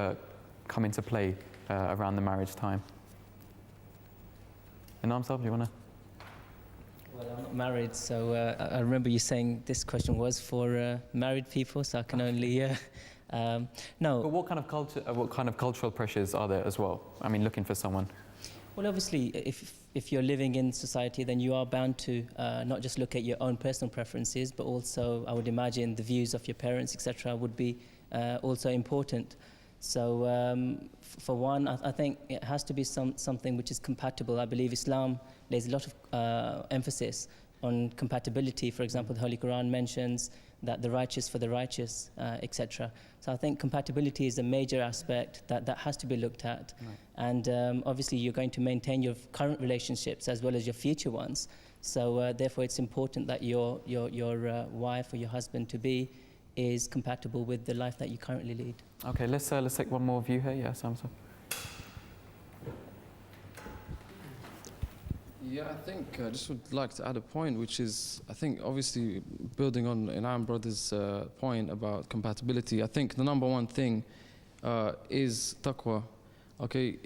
come into play around the marriage time? Inam Sahib, do you want to? Well, I'm not married, so I remember you saying this question was for married people, so I can only no. But what kind of cultural pressures are there as well? I mean, looking for someone. Well, obviously, if you're living in society, then you are bound to not just look at your own personal preferences, but also, I would imagine, the views of your parents, etc., would be also important. So, for one, I think it has to be something which is compatible. I believe Islam lays a lot of emphasis on compatibility. For example, the Holy Quran mentions that the righteous for the righteous, etc. So I think compatibility is a major aspect that has to be looked at. Right. And obviously you're going to maintain your current relationships as well as your future ones. So therefore it's important that your wife or your husband to be is compatible with the life that you currently lead. Okay, let's take one more view here. Yes, Samson. Yeah, I think I just would like to add a point, which is, I think, obviously, building on Inam brother's point about compatibility, I think the number one thing is taqwa. Okay,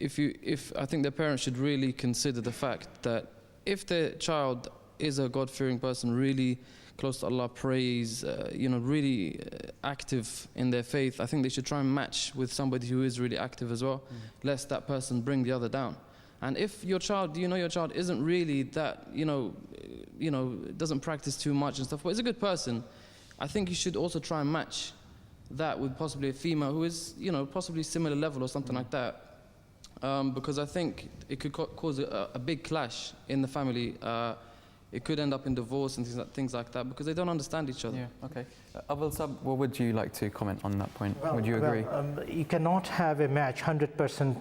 I think the parents should really consider the fact that if their child is a God-fearing person, really close to Allah, prays, really active in their faith, I think they should try and match with somebody who is really active as well, lest that person bring the other down. And if your child, your child isn't really that, doesn't practice too much and stuff, but is a good person, I think you should also try and match that with possibly a female who is, possibly similar level or something like that. Because I think it could cause a big clash in the family. It could end up in divorce and things like that because they don't understand each other. Yeah, okay. Abul Sab, what would you like to comment on that point? Would you agree? You cannot have a match 100%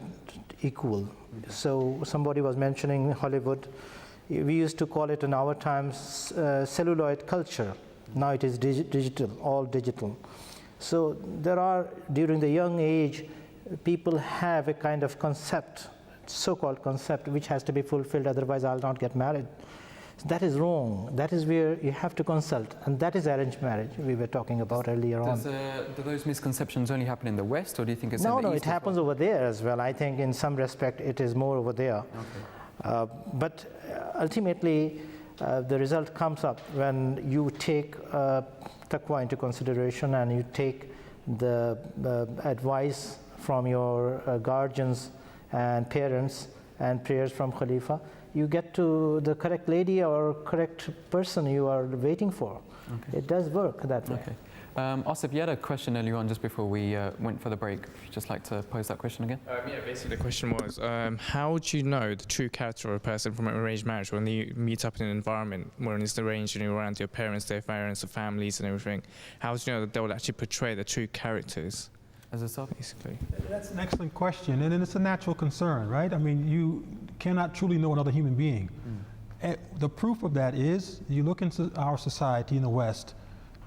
equal. So somebody was mentioning Hollywood. We used to call it in our times celluloid culture. Now it is digital, all digital. So there are, during the young age, people have a kind of concept, so-called concept, which has to be fulfilled, otherwise I'll not get married. That is wrong. That is where you have to consult, and that is arranged marriage we were talking about earlier on. Do those misconceptions only happen in the West, or do you think it's in the East? No, it happens over there as well. I think in some respect it is more over there. Okay. But ultimately, the result comes up when you take taqwa into consideration and you take the advice from your guardians and parents and prayers from Khalifa. You get to the correct lady or correct person you are waiting for. Okay. It does work that way. Okay. Asif, you had a question earlier on just before we went for the break. Would you just like to pose that question again? Yeah, basically the question was, how do you know the true character of a person from an arranged marriage when you meet up in an environment where it's arranged and you're around your parents, their parents, their families and everything? How do you know that they will actually portray the true characters? As a self, basically. That's an excellent question, and it's a natural concern, right? I mean, you cannot truly know another human being. The proof of that is, you look into our society in the West,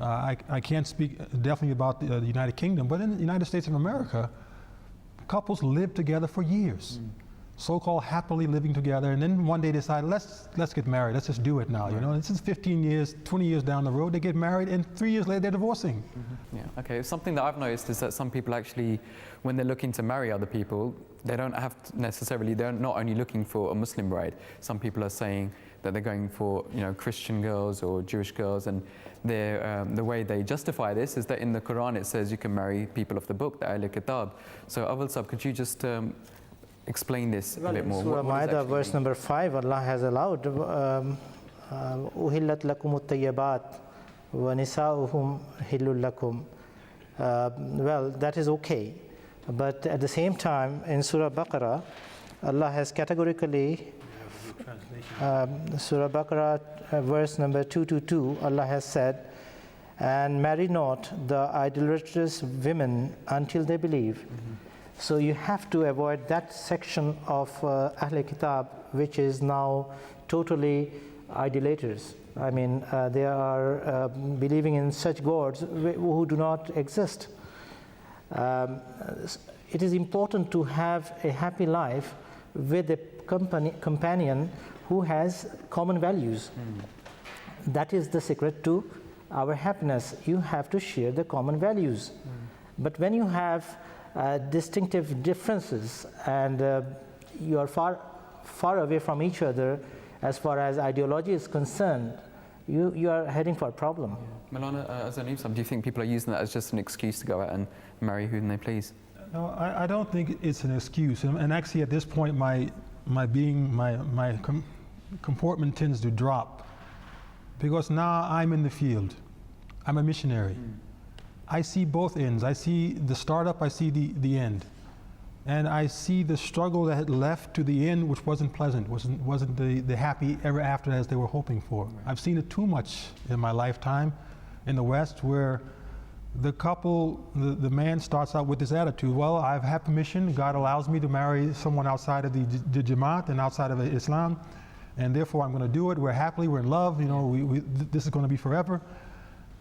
I can't speak definitely about the United Kingdom, but in the United States of America, couples live together for years. So-called happily living together, and then one day decide, let's get married, let's just do it now, you know. This is 15 years, 20 years down the road, they get married, and 3 years later they're divorcing. Yeah, okay. Something that I've noticed is that some people actually, when they're looking to marry other people, they don't have to necessarily, they're not only looking for a Muslim bride. Some people are saying that they're going for, Christian girls or Jewish girls, and the way they justify this is that in the Quran it says you can marry people of the book, the Ahl Kitab. So Awal Sab, could you just explain this a bit more? Surah What does it Ma'idah, actually verse mean? number 5, Allah has allowed أُحِلَّتْ لَكُمُ الطَّيِّبَاتُ وَنِسَاؤُهُمْ حِلٌّ لَكُمْ. Well, that is okay. But at the same time, in Surah Baqarah, Allah has categorically, Surah Baqarah, verse number 222, Allah has said, and marry not the idolatrous women until they believe. So you have to avoid that section of Ahl Kitab, which is now totally idolaters. I mean, they are believing in such gods who do not exist. It is important to have a happy life with a companion who has common values. That is the secret to our happiness. You have to share the common values. But when you have distinctive differences and you are far away from each other as far as ideology is concerned, you are heading for a problem. Malana, as an Islam, do you think people are using that as just an excuse to go out and marry whom they please? No, I don't think it's an excuse. And actually, at this point, my comportment tends to drop, because now I'm in the field. I'm a missionary. I see both ends. I see the startup, I see the end. And I see the struggle that had left to the end, which wasn't pleasant, wasn't the happy ever after as they were hoping for. I've seen it too much in my lifetime in the West, where the couple, the man starts out with this attitude: well, I've had permission, God allows me to marry someone outside of the Jamaat and outside of Islam, and therefore I'm going to do it. We're happily, we're in love, you know, this is going to be forever.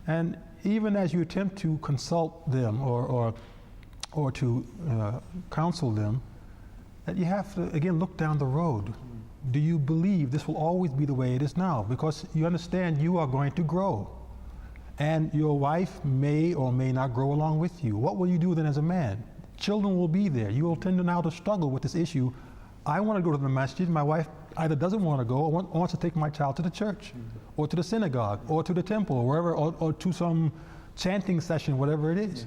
And even as you attempt to consult them or to counsel them, that you have to, again, look down the road. Do you believe this will always be the way it is now? Because you understand you are going to grow. And your wife may or may not grow along with you. What will you do then as a man? Children will be there. You will tend to now to struggle with this issue. I want to go to the masjid. My wife either doesn't want to go or wants to take my child to the church or to the synagogue or to the temple or wherever, or to some chanting session, whatever it is.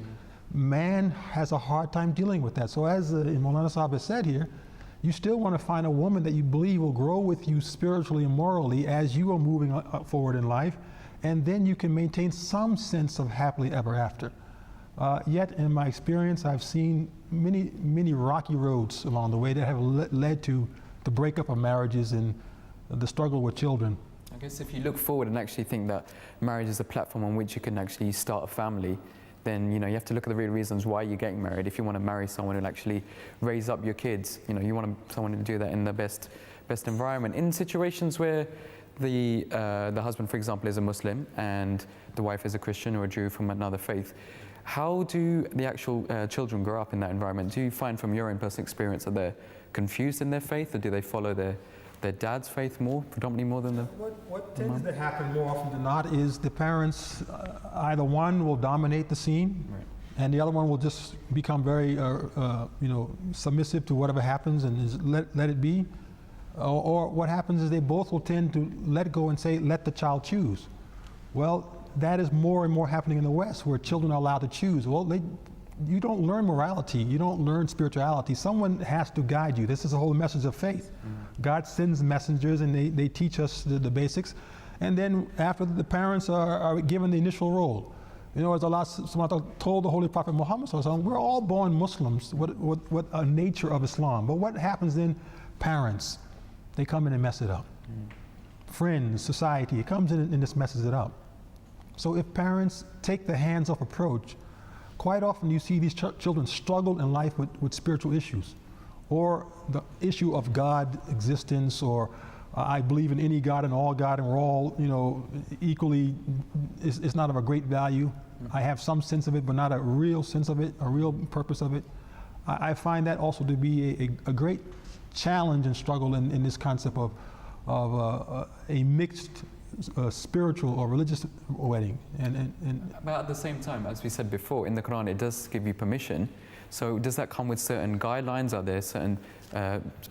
Man has a hard time dealing with that. So as Maulana Sahib has said here, you still want to find a woman that you believe will grow with you spiritually and morally as you are moving forward in life, and then you can maintain some sense of happily ever after. Yet in my experience, I've seen many rocky roads along the way that have led to the breakup of marriages and the struggle with children. I guess if you look forward and actually think that marriage is a platform on which you can actually start a family, then you have to look at the real reasons why you're getting married. If you want to marry someone who'll actually raise up your kids, you want someone to do that in the best environment. In situations where the husband, for example, is a Muslim and the wife is a Christian or a Jew from another faith, how do the actual children grow up in that environment? Do you find from your own personal experience that they're confused in their faith, or do they follow their dad's faith predominantly more than the What tends to happen more often than not is the parents, either one will dominate the scene, and the other one will just become very submissive to whatever happens and let it be. Or what happens is they both will tend to let go and say, let the child choose. Well, that is more and more happening in the West, where children are allowed to choose. Well, you don't learn morality, you don't learn spirituality. Someone has to guide you. This is the whole message of faith. God sends messengers and they teach us the basics. And then after the parents are given the initial role. As Allah told the Holy Prophet Muhammad, we're all born Muslims with a nature of Islam. But what happens then? Parents, they come in and mess it up. Friends, society, it comes in and just messes it up. So if parents take the hands-off approach, quite often you see these children struggle in life with spiritual issues, or the issue of God existence, or I believe in any God and all God and we're all equally, it's not of a great value. I have some sense of it, but not a real sense of it, a real purpose of it. I find that also to be a great challenge and struggle in this concept of a mixed spiritual or religious wedding. But at the same time, as we said before, in the Quran it does give you permission. So does that come with certain guidelines? Are there certain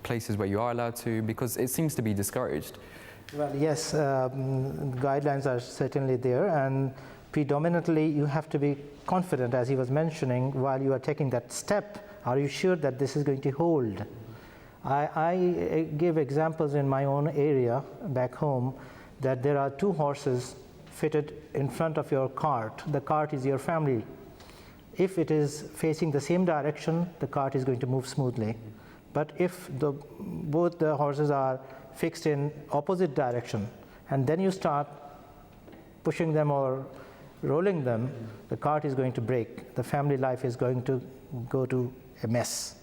places where you are allowed to? Because it seems to be discouraged. Well, yes, guidelines are certainly there, and predominantly you have to be confident, as he was mentioning, while you are taking that step. Are you sure that this is going to hold? I give examples in my own area back home that there are 2 horses fitted in front of your cart. The cart is your family. If it is facing the same direction, the cart is going to move smoothly. But if both the horses are fixed in opposite direction, and then you start pushing them or rolling them, the cart is going to break. The family life is going to go to a mess.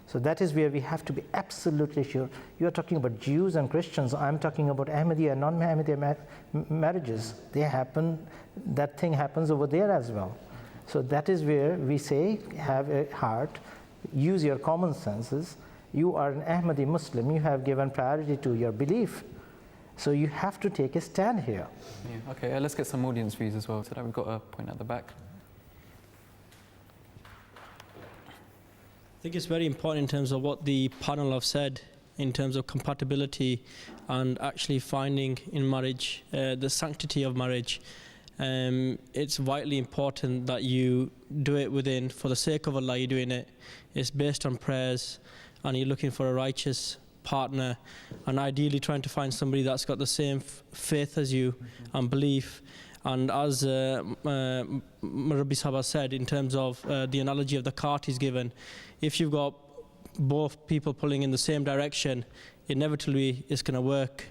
So that is where we have to be absolutely sure. You are talking about Jews and Christians. I'm talking about Ahmadiyya and non-Ahmadiyya marriages. They happen, that thing happens over there as well. So that is where we say, have a heart, use your common senses. You are an Ahmadi Muslim. You have given priority to your belief. So you have to take a stand here. Yeah, okay, let's get some audience views as well. So that we've got a point at the back. I think it's very important in terms of what the panel have said in terms of compatibility and actually finding in marriage the sanctity of marriage. It's vitally important that you do it within, for the sake of Allah, you're doing it. It's based on prayers and you're looking for a righteous partner and ideally trying to find somebody that's got the same faith as you and belief. And as Murabbi Sahaba said, in terms of the analogy of the cart he's given, if you've got both people pulling in the same direction, inevitably it's going to work.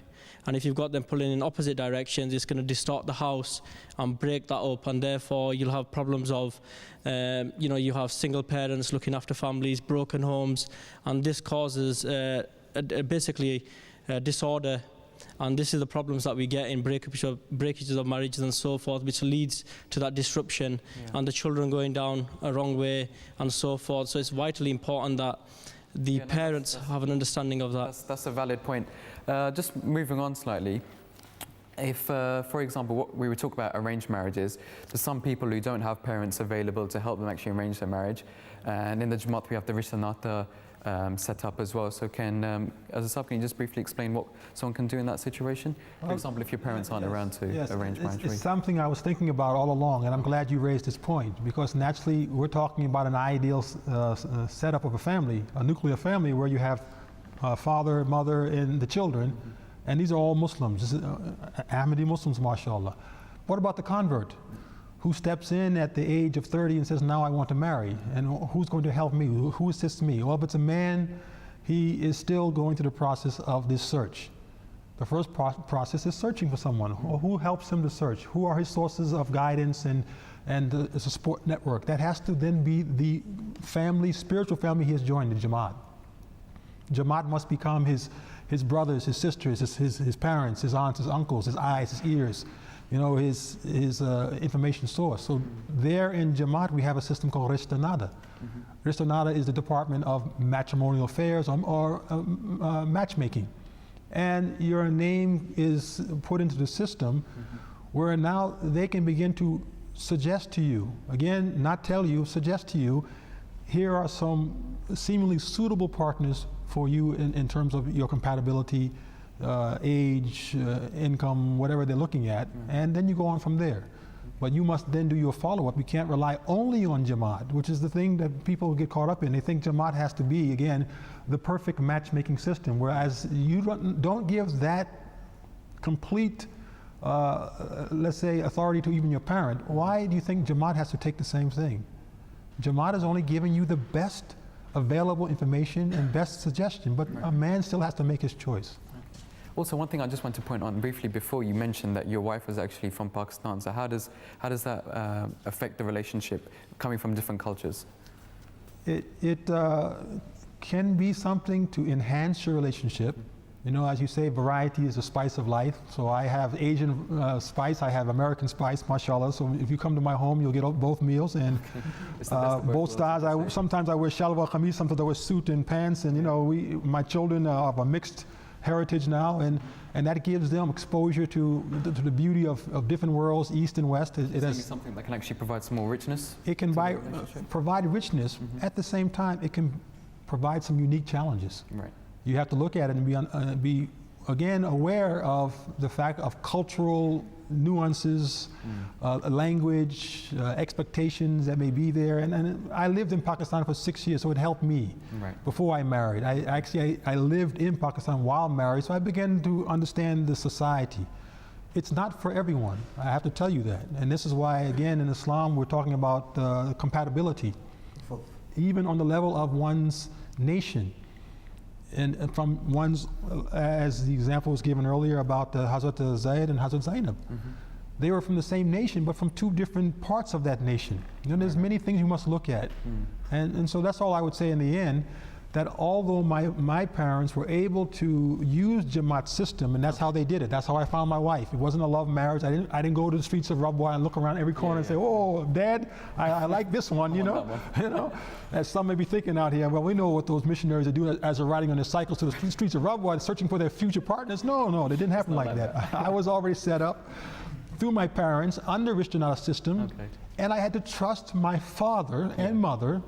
And if you've got them pulling in opposite directions, it's going to distort the house and break that up, and therefore you'll have problems of, you have single parents looking after families, broken homes, and this causes basically disorder. And this is the problems that we get in breakages of marriages and so forth, which leads to that disruption and the children going down a wrong way and so forth. So it's vitally important that the parents have an understanding of that. That's a valid point. Just moving on slightly, if, for example, what we were talking about arranged marriages, there's some people who don't have parents available to help them actually arrange their marriage. And in the Jamaat, we have the Rishta Nata set up as well. So as a sub, can you just briefly explain what someone can do in that situation? For example, if your parents aren't around to arrange marriage. It's something I was thinking about all along, and I'm glad you raised this point, because naturally we're talking about an ideal setup of a family, a nuclear family where you have father, mother, and the children, and these are all Muslims, Ahmadi Muslims, mashallah. What about the convert who steps in at the age of 30 and says, now I want to marry, and who's going to help me, who assists me? Well, if it's a man, he is still going through the process of this search. The first process is searching for someone. Who helps him to search? Who are his sources of guidance and it's a support network? That has to then be the family, spiritual family he has joined, the Jamaat. Jamaat must become his brothers, his sisters, his parents, his aunts, his uncles, his eyes, his ears, his information source. So there in Jamaat we have a system called Rishta Nada. Rishta Nada is the Department of Matrimonial Affairs or matchmaking. And your name is put into the system where now they can begin to suggest to you, again, not tell you, suggest to you, here are some seemingly suitable partners for you in terms of your compatibility, age, income, whatever they're looking at, and then you go on from there. But you must then do your follow-up. You can't rely only on Jamaat, which is the thing that people get caught up in. They think Jamaat has to be, again, the perfect matchmaking system, whereas you don't give that complete, let's say, authority to even your parent. Why do you think Jamaat has to take the same thing? Jamaat is only giving you the best available information and best suggestion, but a man still has to make his choice. Also, one thing I just want to point on briefly before, you mentioned that your wife was actually from Pakistan. So how does that affect the relationship coming from different cultures? It can be something to enhance your relationship. As you say, variety is the spice of life. So I have Asian spice, I have American spice, mashallah. So if you come to my home, you'll get both meals and both styles. Sometimes I wear shalwar kameez, sometimes I wear suit and pants. And my children are of a mixed heritage now, and that gives them exposure to the beauty of different worlds, east and west. It has something that can actually provide some more richness. It can provide richness. At the same time, it can provide some unique challenges. Right. You have to look at it and be again aware of the fact of cultural nuances, language, expectations that may be there. And I lived in Pakistan for 6 years, so it helped me before I married. I lived in Pakistan while married, so I began to understand the society. It's not for everyone, I have to tell you that. And this is why, again, in Islam, we're talking about compatibility, even on the level of one's nation. And from one's, as the example was given earlier about Hazrat Zayd and Hazrat Zainab. They were from the same nation, but from two different parts of that nation. You know, there's many things you must look at. And so that's all I would say in the end, that although my parents were able to use Jamaat system, and that's how they did it. That's how I found my wife. It wasn't a love marriage. I didn't go to the streets of Rabwa and look around every corner and say, oh, Dad, I like this one, you know. You know, as some may be thinking out here, well, we know what those missionaries are doing as they're riding on their cycles to the streets of Rabwa, searching for their future partners. No, they didn't happen like that. I was already set up through my parents under Rishdana system, and I had to trust my father and mother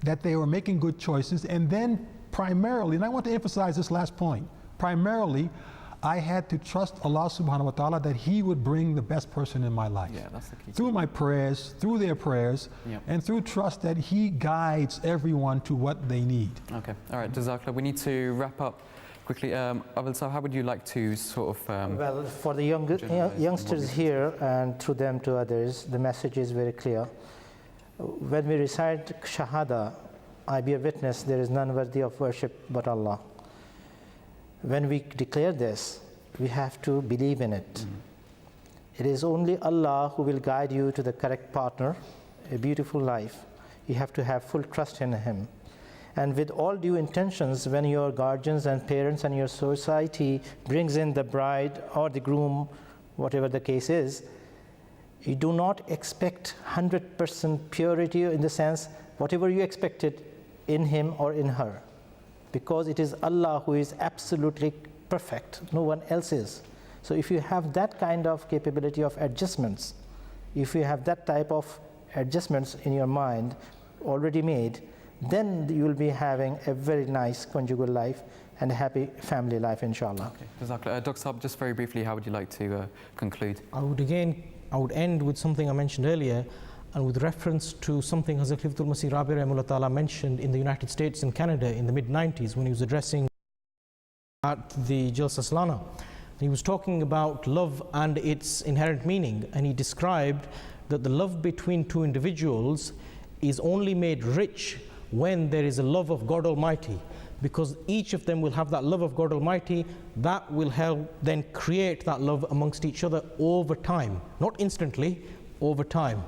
that they were making good choices. And then primarily, and I want to emphasize this last point, primarily I had to trust Allah subhanahu wa ta'ala that He would bring the best person in my life. Yeah, that's the key. Through my prayers, through their prayers, and through trust that He guides everyone to what they need. Okay, all right, Jazakallah. We need to wrap up quickly. Abil Sahab, how would you like to sort of... well, for the youngsters here and through them to others, the message is very clear. When we recite Shahada, I be a witness, there is none worthy of worship but Allah. When we declare this, we have to believe in it. It is only Allah who will guide you to the correct partner, a beautiful life. You have to have full trust in Him. And with all due intentions, when your guardians and parents and your society brings in the bride or the groom, whatever the case is, you do not expect 100% purity in the sense, whatever you expected in him or in her. Because it is Allah who is absolutely perfect, no one else is. So if you have that kind of capability of adjustments, if you have that type of adjustments in your mind already made, then you will be having a very nice conjugal life and a happy family life, inshallah. Okay. Dr. Saab, just very briefly, how would you like to conclude? I would end with something I mentioned earlier, and with reference to something Hazrat Khalifatul Masih Rabi Rahimahullah Ta'ala mentioned in the United States and Canada in the mid-90s when he was addressing at the Jalsa Salana. He was talking about love and its inherent meaning, and he described that the love between two individuals is only made rich when there is a love of God Almighty, because each of them will have that love of God Almighty that will help then create that love amongst each other over time, not instantly, over time.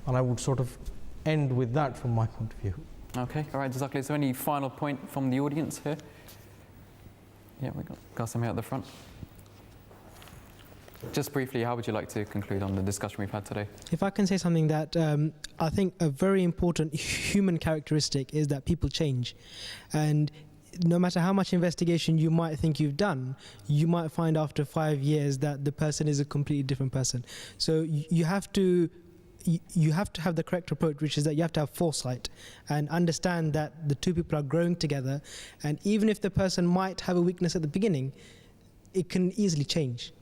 And I would sort of end with that from my point of view. Okay, all right, Jazakallah. Is there any final point from the audience here? Yeah, we got some here at the front. Just briefly, how would you like to conclude on the discussion we've had today? If I can say something that I think a very important human characteristic is that people change. And no matter how much investigation you might think you've done, you might find after 5 years that the person is a completely different person. So you have to have the correct approach, which is that you have to have foresight and understand that the two people are growing together, and even if the person might have a weakness at the beginning, it can easily change.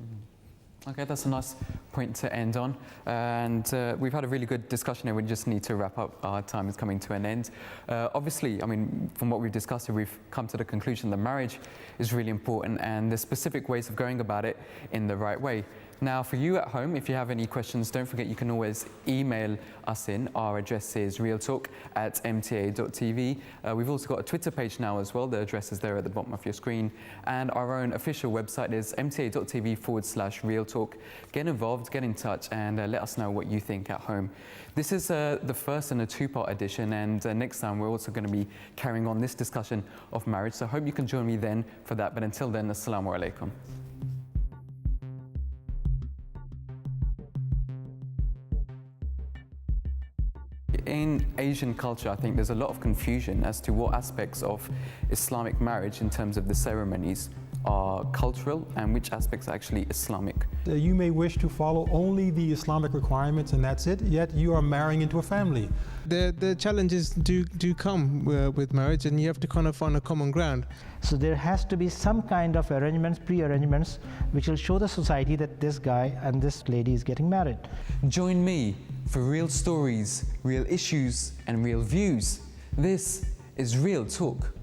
Okay, that's a nice point to end on. And we've had a really good discussion here. We just need to wrap up. Our time is coming to an end. Obviously, I mean, from what we've discussed here, we've come to the conclusion that marriage is really important and there's specific ways of going about it in the right way. Now, for you at home, if you have any questions, don't forget you can always email us in. Our address is realtalk@mta.tv. We've also got a Twitter page now as well. The address is there at the bottom of your screen. And our own official website is mta.tv/realtalk. Get involved, get in touch, and let us know what you think at home. This is the first in a two-part edition, and next time we're also going to be carrying on this discussion of marriage. So I hope you can join me then for that. But until then, Assalamu alaikum. In Asian culture, I think there's a lot of confusion as to what aspects of Islamic marriage in terms of the ceremonies are cultural and which aspects are actually Islamic. You may wish to follow only the Islamic requirements and that's it, yet you are marrying into a family. The challenges do come with marriage, and you have to kind of find a common ground. So there has to be some kind of arrangements, pre-arrangements, which will show the society that this guy and this lady is getting married. Join me for real stories, real issues, and real views. This is Real Talk.